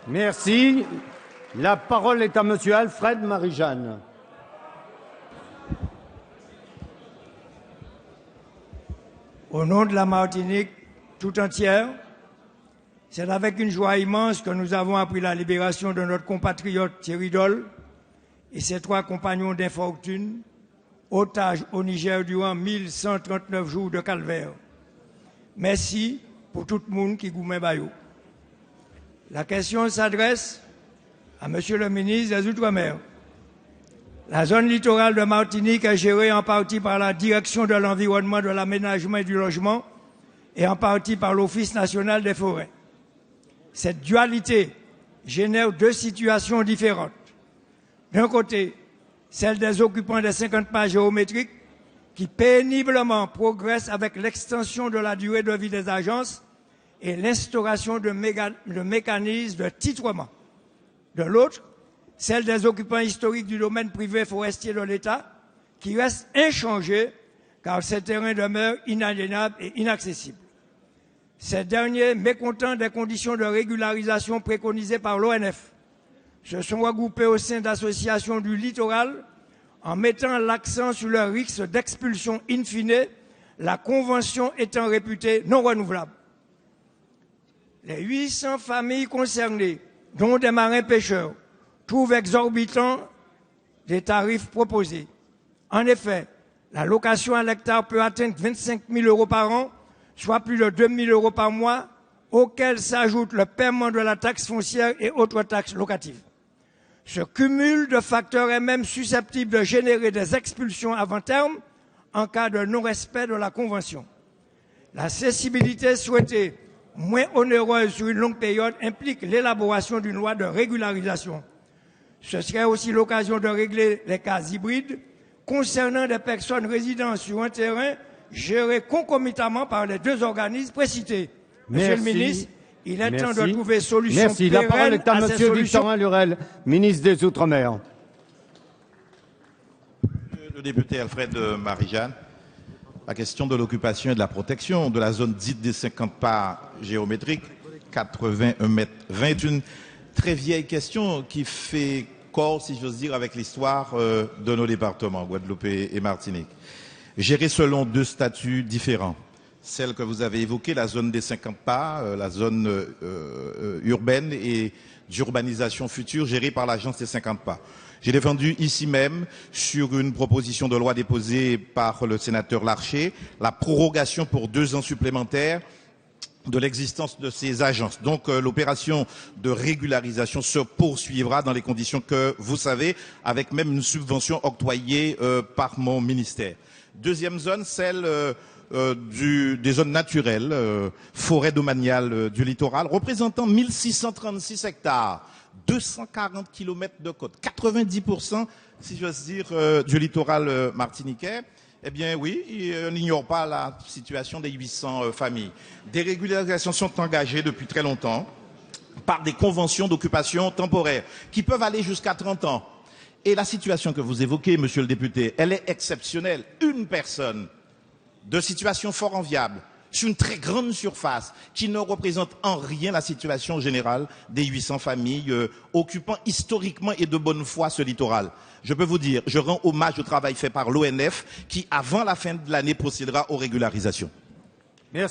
Merci. La parole est à Monsieur Alfred Marie-Jeanne. Au nom de la Martinique tout entière, c'est avec une joie immense que nous avons appris la libération de notre compatriote Thierry Dolle et ses 3 compagnons d'infortune, otages au Niger durant 1139 jours de calvaire. Merci pour tout le monde qui gourmet Bayou. La question s'adresse à Monsieur le ministre des Outre-mer. La zone littorale de Martinique est gérée en partie par la Direction de l'environnement, de l'aménagement et du logement et en partie par l'Office national des forêts. Cette dualité génère 2 situations différentes. D'un côté, celle des occupants des 50 pas géométriques qui péniblement progressent avec l'extension de la durée de vie des agences et l'instauration de mécanismes de titrement. De l'autre, celle des occupants historiques du domaine privé forestier de l'État qui restent inchangés car ces terrains demeurent inaliénables et inaccessibles. Ces derniers, mécontents des conditions de régularisation préconisées par l'ONF, se sont regroupés au sein d'associations du littoral en mettant l'accent sur le risque d'expulsion in fine, la convention étant réputée non renouvelable. Les 800 familles concernées, dont des marins pêcheurs, trouvent exorbitants des tarifs proposés. En effet, la location à l'hectare peut atteindre 25 000 € par an, soit plus de 2 000 € par mois, auxquels s'ajoute le paiement de la taxe foncière et autres taxes locatives. Ce cumul de facteurs est même susceptible de générer des expulsions avant terme en cas de non-respect de la Convention. La cessibilité souhaitée, moins onéreuse sur une longue période, implique l'élaboration d'une loi de régularisation. Ce serait aussi l'occasion de régler les cas hybrides concernant des personnes résidant sur un terrain géré concomitamment par les 2 organismes précités. Monsieur le ministre, il est temps de trouver solution Merci. La parole est à Monsieur Victorin Lurel, ministre des Outre-mer. Le député Alfred Marie-Jeanne, la question de l'occupation et de la protection de la zone dite des 50 pas géométriques, 81 mètres 20, une très vieille question qui fait corps, si j'ose dire, avec l'histoire de nos départements, Guadeloupe et Martinique. Gérée selon 2 statuts différents. Celle que vous avez évoquée, la zone des 50 pas, la zone urbaine et d'urbanisation future gérée par l'agence des 50 pas. J'ai défendu ici même, sur une proposition de loi déposée par le sénateur Larcher, la prorogation pour 2 ans supplémentaires de l'existence de ces agences. Donc l'opération de régularisation se poursuivra dans les conditions que vous savez, avec même une subvention octroyée par mon ministère. Deuxième zone, celle des zones naturelles, forêt domaniale du littoral, représentant 1636 hectares, 240 km de côte, 90%, si j'ose dire, du littoral martiniquais. Eh bien oui, on n'ignore pas la situation des 800 familles. Des régularisations sont engagées depuis très longtemps par des conventions d'occupation temporaire qui peuvent aller jusqu'à 30 ans. Et la situation que vous évoquez, monsieur le député, elle est exceptionnelle. Une personne de situation fort enviable, sur une très grande surface, qui ne représente en rien la situation générale des 800 familles occupant historiquement et de bonne foi ce littoral. Je peux vous dire, je rends hommage au travail fait par l'ONF qui, avant la fin de l'année, procédera aux régularisations.